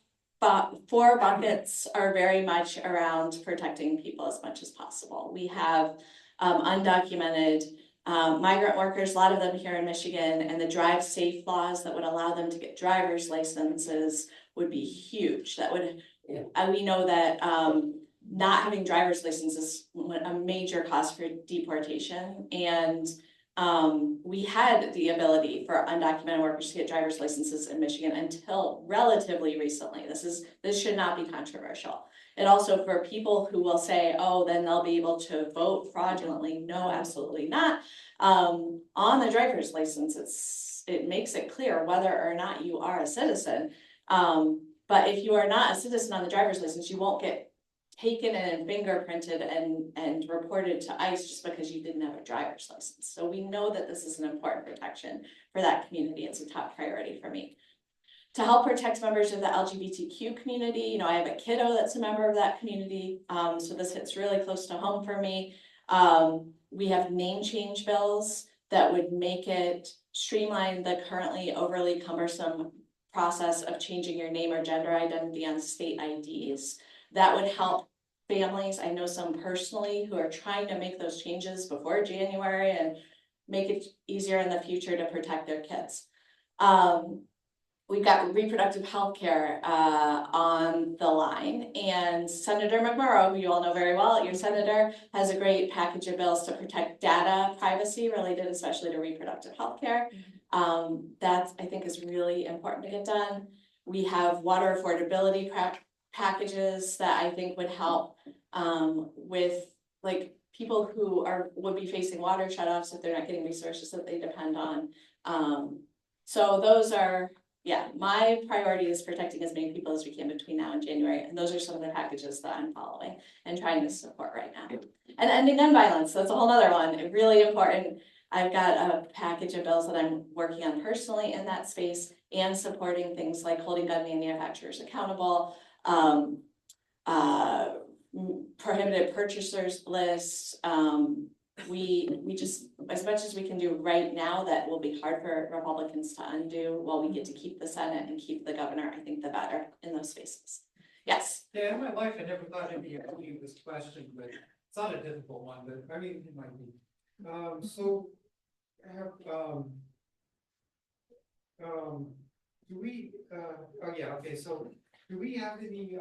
4 buckets are very much around protecting people as much as possible. We have undocumented migrant workers, a lot of them here in Michigan, and the drive safe laws that would allow them to get driver's licenses would be huge. That would, we know that not having driver's licenses is a major cost for deportation, and we had the ability for undocumented workers to get driver's licenses in Michigan until relatively recently. This should not be controversial. And also for people who will say, oh, then they'll be able to vote fraudulently. No, absolutely not. On the driver's license, it makes it clear whether or not you are a citizen. But if you are not a citizen on the driver's license, you won't get taken and fingerprinted and reported to ICE just because you didn't have a driver's license. So we know that this is an important protection for that community. It's a top priority for me. To help protect members of the LGBTQ community, you know, I have a kiddo that's a member of that community, so this hits really close to home for me. We have name change bills that would make it streamline the currently overly cumbersome process of changing your name or gender identity on state IDs. That would help families. I know some personally who are trying to make those changes before January and make it easier in the future to protect their kids. We've got reproductive health care on the line, and Senator McMurrow, who you all know very well, your senator, has a great package of bills to protect data privacy related especially to reproductive health care. That I think is really important to get done. We have water affordability packages that I think would help with like people who would be facing water shutoffs if they're not getting resources that they depend on. So those are, yeah, my priority is protecting as many people as we can between now and January, and those are some of the packages that I'm following and trying to support right now. And ending gun violence, that's a whole other one, really important. I've got a package of bills that I'm working on personally in that space and supporting things like holding gun manufacturers accountable, prohibited purchasers lists. We just, as much as we can do right now, that will be hard for Republicans to undo while we get to keep the Senate and keep the governor, I think the better in those spaces. Yes. Yeah, in my life, I never thought I'd be asking this question, but it's not a difficult one, but I mean, it might be. So have, do we, oh yeah, okay, so do we have any,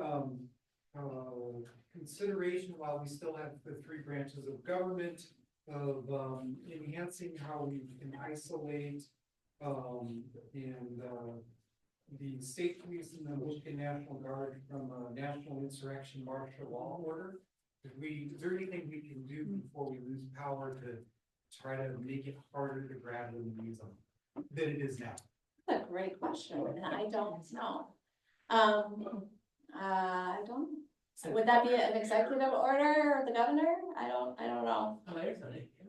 consideration while we still have the 3 branches of government of, enhancing how we can isolate, the state police and the Michigan National Guard from a national insurrection martial law order? Is there anything we can do before we lose power to try to make it harder to grab them and use them than it is now? That's a great question, and I don't know. I don't, would that be an executive order or the governor? I don't know.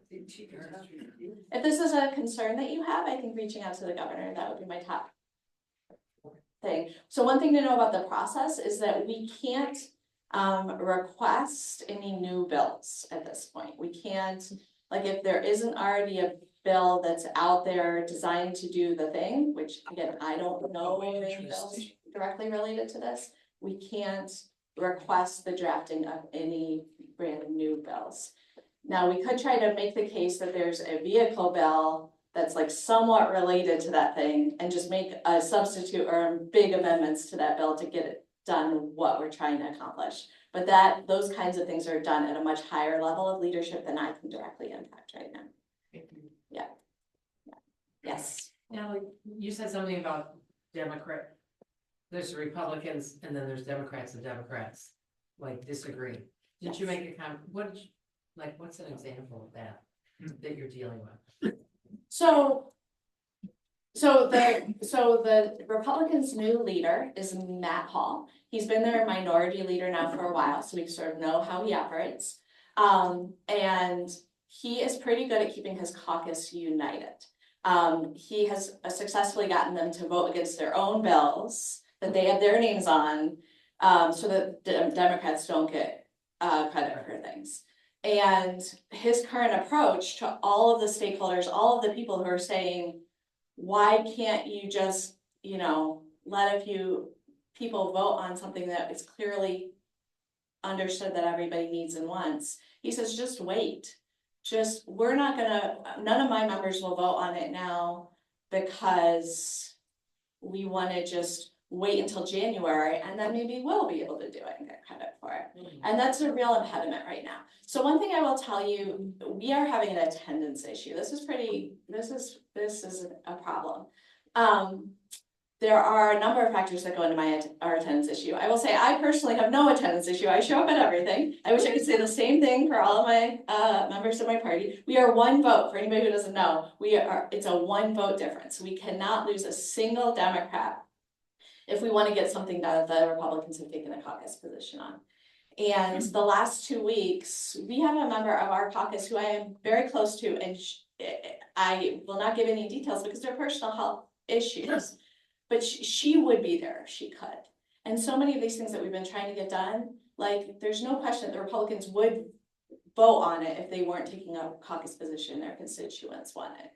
If this is a concern that you have, I think reaching out to the governor, that would be my top thing. So one thing to know about the process is that we can't request any new bills at this point. We can't, like, if there isn't already a bill that's out there designed to do the thing, which again, I don't know of any bills directly related to this, we can't request the drafting of any brand new bills. Now, we could try to make the case that there's a vehicle bill that's like somewhat related to that thing and just make a substitute or big amendments to that bill to get it done what we're trying to accomplish. But those kinds of things are done at a much higher level of leadership than I can directly impact right now. Yeah. Yes. Natalie, you said something about Democrat. There's Republicans and then there's Democrats and Democrats like disagree. Did you make a comment? What's an example of that you're dealing with? So the Republicans' new leader is Matt Hall. He's been their minority leader now for a while, so we sort of know how he operates. And he is pretty good at keeping his caucus united. He has successfully gotten them to vote against their own bills that they have their names on, so that Democrats don't get credit for things. And his current approach to all of the stakeholders, all of the people who are saying, why can't you just, let a few people vote on something that is clearly understood that everybody needs and wants? He says, just wait. None of my members will vote on it now because we want to just wait until January and then maybe we'll be able to do it and get credit for it. And that's a real impediment right now. So one thing I will tell you, we are having an attendance issue. This is a problem. There are a number of factors that go into our attendance issue. I will say I personally have no attendance issue. I show up at everything. I wish I could say the same thing for all of my members of my party. We are one vote. For anybody who doesn't know, it's a one vote difference. We cannot lose a single Democrat if we want to get something done that the Republicans have taken a caucus position on. And the last 2 weeks, we have a member of our caucus who I am very close to, and I will not give any details because they're personal health issues, but she would be there if she could. And so many of these things that we've been trying to get done, like there's no question that the Republicans would vote on it if they weren't taking a caucus position, their constituents want it.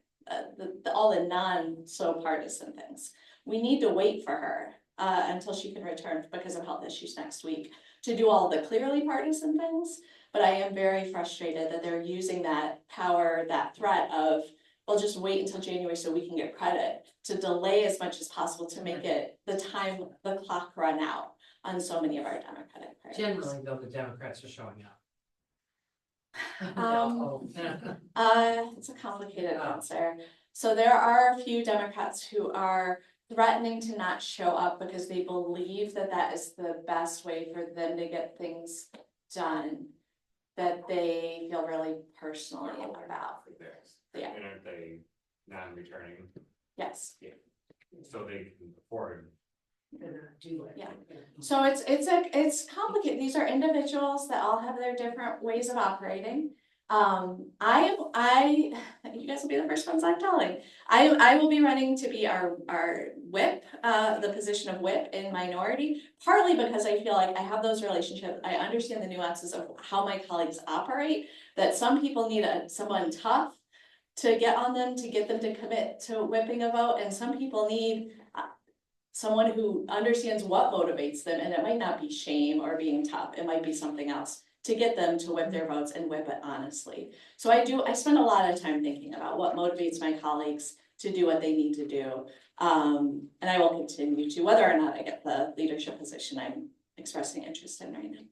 All the non-so partisan things. We need to wait for her until she can return because of health issues next week to do all the clearly partisan things. But I am very frustrated that they're using that power, that threat of, well, just wait until January so we can get credit, to delay as much as possible to make it the clock run out on so many of our Democratic priorities. Generally, though, the Democrats are showing up. It's a complicated answer. So there are a few Democrats who are threatening to not show up because they believe that that is the best way for them to get things done that they feel really personally about. Yeah. And aren't they non-returning? Yes. Yeah. So they can afford. Yeah. So it's complicated. These are individuals that all have their different ways of operating. You guys will be the first ones I'm telling. I will be running to be our whip, the position of whip in minority, partly because I feel like I have those relationships. I understand the nuances of how my colleagues operate, that some people need someone tough to get on them, to get them to commit to whipping a vote, and some people need someone who understands what motivates them, and it might not be shame or being tough, it might be something else, to get them to whip their votes and whip it honestly. So I spend a lot of time thinking about what motivates my colleagues to do what they need to do. And I will continue to, whether or not I get the leadership position I'm expressing interest in right now.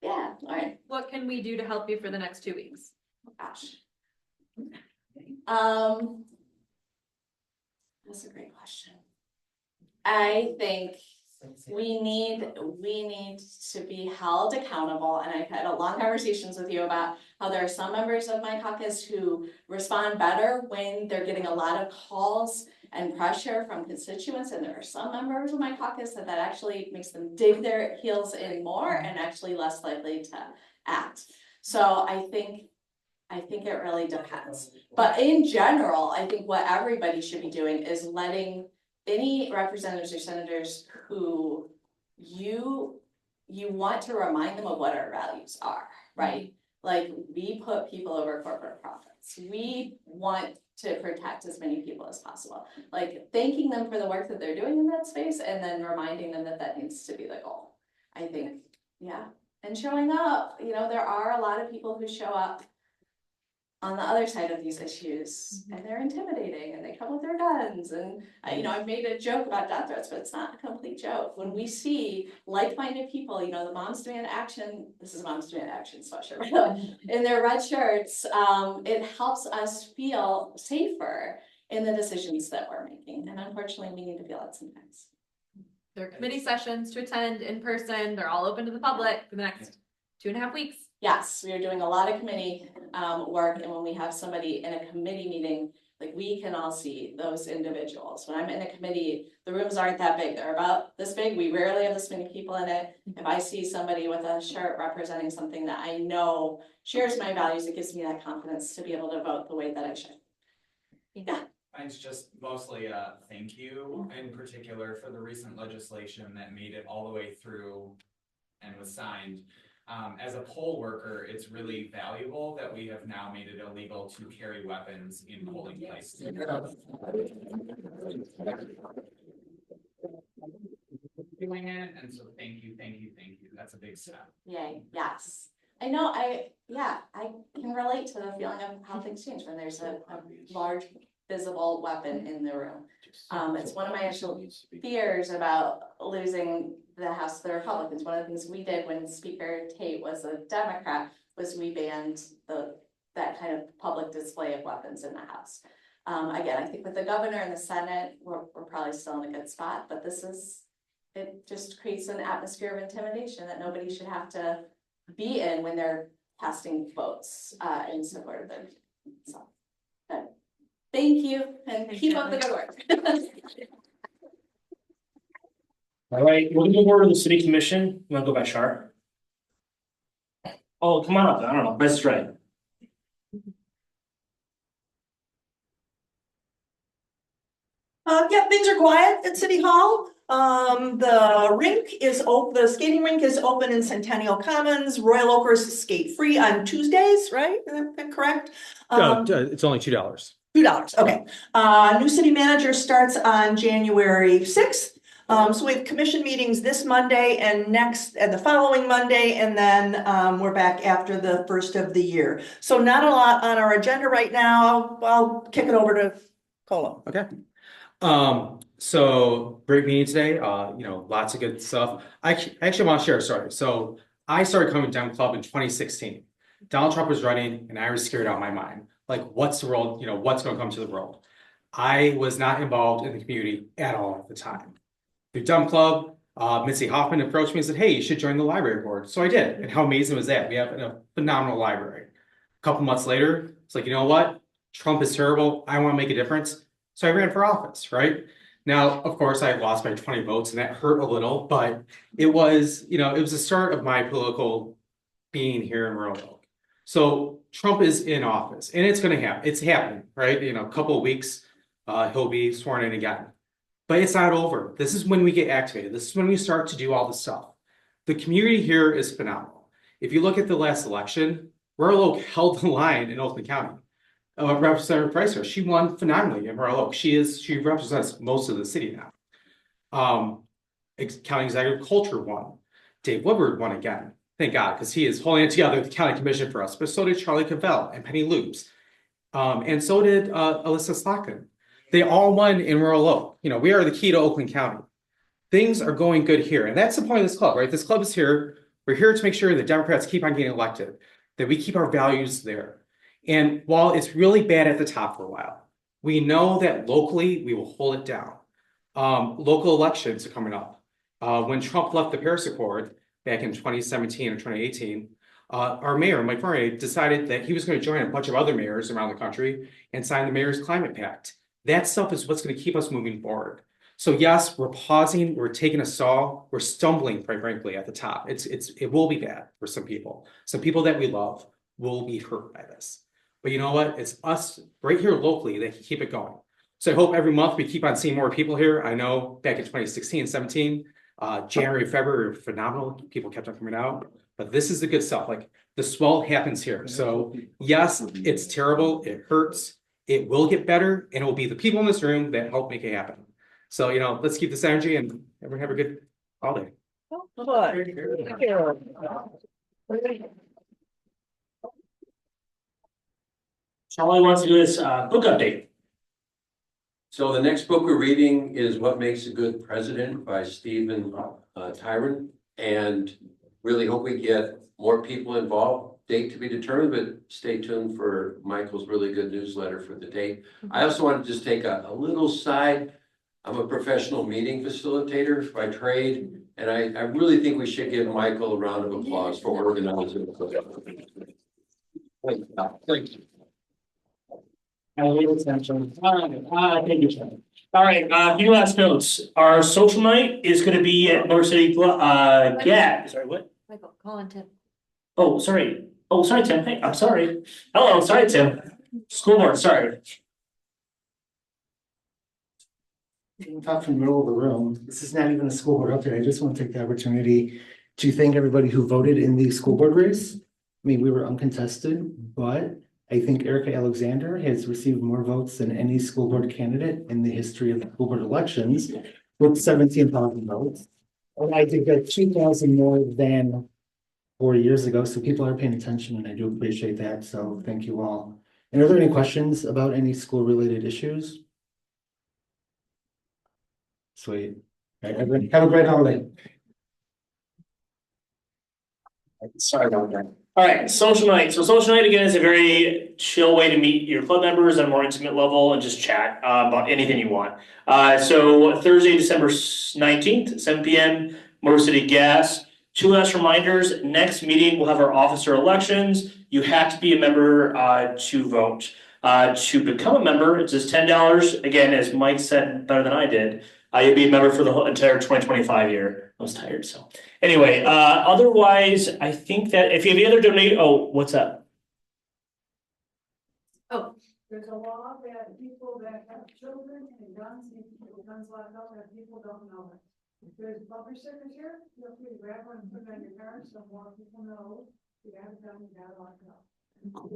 Yeah, all right. What can we do to help you for the next 2 weeks? Oh, gosh. That's a great question. I think we need to be held accountable, and I've had long conversations with you about how there are some members of my caucus who respond better when they're getting a lot of calls and pressure from constituents, and there are some members of my caucus that actually makes them dig their heels in more and actually less likely to act. So I think it really depends. But in general, I think what everybody should be doing is letting any representatives or senators who you want to remind them of what our values are, right? Like, we put people over corporate profits. We want to protect as many people as possible. Like, thanking them for the work that they're doing in that space and then reminding them that that needs to be the goal. I think, yeah. And showing up, you know, there are a lot of people who show up on the other side of these issues, and they're intimidating, and they come with their guns, and you know, I've made a joke about death threats, but it's not a complete joke. When we see like-minded people, you know, the Moms Demand Action, this is Moms Demand Action sweatshirt, in their red shirts, it helps us feel safer in the decisions that we're making, and unfortunately, we need to feel it sometimes. There are committee sessions to attend in person. They're all open to the public for the next 2.5 weeks. Yes, we are doing a lot of committee work, and when we have somebody in a committee meeting, like, we can all see those individuals. When I'm in a committee, the rooms aren't that big. They're about this big. We rarely have this many people in it. If I see somebody with a shirt representing something that I know shares my values, it gives me that confidence to be able to vote the way that I should. Yeah. Mine's just mostly a thank you, in particular for the recent legislation that made it all the way through and was signed. As a poll worker, it's really valuable that we have now made it illegal to carry weapons in polling places. Doing it, and so thank you. That's a big step. Yay, yes. I know, I can relate to the feeling of how things change when there's a large visible weapon in the room. It's one of my initial fears about losing the House of the Republicans. One of the things we did when Speaker Tate was a Democrat was we banned that kind of public display of weapons in the House. Again, I think with the governor and the Senate, we're probably still in a good spot, but it just creates an atmosphere of intimidation that nobody should have to be in when they're casting votes in support of them. So, thank you, and keep up the good work. All right, we're gonna go over to the city commission. You wanna go by Shar? Oh, come on up. I don't know. Best right. Yeah, things are quiet at City Hall. The rink is open, the skating rink is open in Centennial Commons. Royal Oakers is skate free on Tuesdays, right? Is that correct? It's only $2. $2, okay. New city manager starts on January 6th. So we have commission meetings this Monday and the following Monday, and then we're back after the first of the year. So not a lot on our agenda right now. I'll kick it over to Kolo. Okay. So great meeting today. Lots of good stuff. I actually want to share a story. So I started coming to Dem Club in 2016. Donald Trump was running, and I was scared out of my mind. Like, what's the world? What's going to come to the world? I was not involved in the community at all at the time. Through Dem Club, Mitzi Hoffman approached me and said, "Hey, you should join the library board." So I did. And how amazing was that? We have a phenomenal library. A couple months later, it's like, you know what? Trump is terrible. I want to make a difference. So I ran for office, right? Now, of course, I lost by 20 votes, and that hurt a little, but it was the start of my political being here in Royal Oak. So Trump is in office, and it's going to happen. It's happening, right? A couple of weeks, he'll be sworn in again. But it's not over. This is when we get activated. This is when we start to do all the stuff. The community here is phenomenal. If you look at the last election, Royal Oak held the line in Oakland County. Representative Price, she won phenomenally in Royal Oak. She represents most of the city now. County Executive Culture won. Dave Woodward won again. Thank God, because he is holding it together at the county commission for us. But so did Charlie Cavell and Penny Loops. And so did Alyssa Slotkin. They all won in Royal Oak. We are the key to Oakland County. Things are going good here. And that's the point of this club, right? This club is here. We're here to make sure that Democrats keep on getting elected, that we keep our values there. And while it's really bad at the top for a while, we know that locally we will hold it down. Local elections are coming up. When Trump left the Paris Accord back in 2017 or 2018, our mayor, Mike Murray, decided that he was going to join a bunch of other mayors around the country and sign the Mayor's Climate Pact. That stuff is what's gonna keep us moving forward. So yes, we're pausing, we're taking a stall, we're stumbling, quite frankly, at the top. It will be bad for some people. Some people that we love will be hurt by this. But you know what? It's us right here locally that can keep it going. So I hope every month we keep on seeing more people here. I know back in 2016, 17, January, February were phenomenal. People kept on coming out. But this is the good stuff. Like the swell happens here. So yes, it's terrible. It hurts. It will get better. And it will be the people in this room that help make it happen. So, you know, let's keep this energy and everyone have a good holiday. Charlie wants to do this book update. So the next book we're reading is What Makes a Good President by Stephen Tyron. And really hope we get more people involved. Date to be determined, but stay tuned for Michael's really good newsletter for the date. I also want to just take a little side. I'm a professional meeting facilitator by trade, and I really think we should give Michael a round of applause for organizing. Thank you. All right, few last notes. Our social night is gonna be at North City, sorry, what? Michael, call on Tim. Oh, sorry. Oh, sorry, Tim. Hey, I'm sorry. Hello, sorry, Tim. School board, sorry. Top from the middle of the room. This is not even a school board update. I just want to take the opportunity to thank everybody who voted in the school board race. I mean, we were uncontested, but I think Erica Alexander has received more votes than any school board candidate in the history of school board elections with 17,000 votes. And I think that 2,000 more than 4 years ago. So people are paying attention and I do appreciate that. So thank you all. And are there any questions about any school related issues? Sweet. All right, everyone, have a great holiday. Sorry about that. All right, social night. So social night again is a very chill way to meet your club members on a more intimate level and just chat about anything you want. So Thursday, December 19th, 7 p.m., Motor City Gas. 2 last reminders, next meeting we'll have our officer elections. You have to be a member to vote. To become a member, it's just $10. Again, as Mike said better than I did, you'll be a member for the whole entire 2025 year. I was tired, so. Anyway, otherwise, I think that if you have any other donate, oh, what's up? Oh. There's a law that people that have children and guns, guns locked up, that people don't know it. If there's bumper stickers here, feel free to grab one and put it on your car, so more people know you haven't done, you got locked up.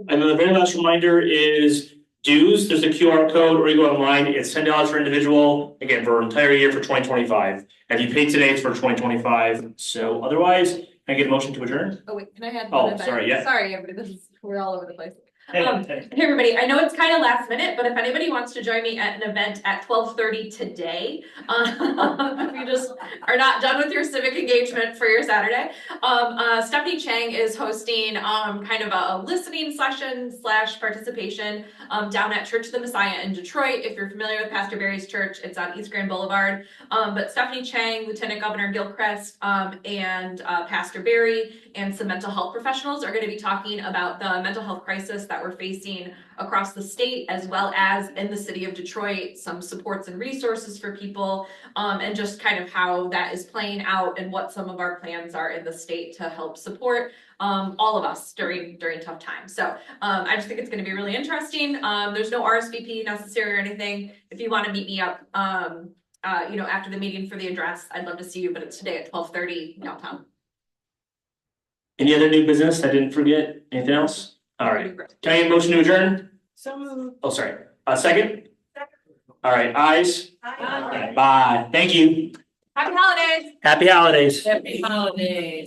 And then the very last reminder is dues. There's a QR code or you go online. It's $10 for individual. Again, for an entire year for 2025. And if you pay today, it's for 2025. So otherwise, can I get a motion to adjourn? Oh, wait, can I add Oh, one? sorry, yeah. Sorry, everybody, we're all over the place. Hey, Hey everybody, I know it's kind of last minute, but if anybody wants to join me at an event at 12:30 today, if you just are not done with your civic engagement for your Saturday, Stephanie Chang is hosting kind of a listening session / participation down at Church of the Messiah in Detroit. If you're familiar with Pastor Barry's church, it's on East Grand Boulevard. But Stephanie Chang, Lieutenant Governor Gilchrist, and Pastor Barry and some mental health professionals are going to be talking about the mental health crisis that we're facing across the state as well as in the city of Detroit, some supports and resources for people, and just kind of how that is playing out and what some of our plans are in the state to help support all of us during tough times. So I just think it's going to be really interesting. There's no RSVP necessary or anything. If you want to meet me up, after the meeting for the address, I'd love to see you, but it's today at 12:30 downtown. Any other new business? I didn't forget. Anything else? All right. Can I get a motion to adjourn? So. Oh, sorry. Second? All right. Ayes? Bye. Thank you. Happy holidays. Happy holidays. Happy holidays.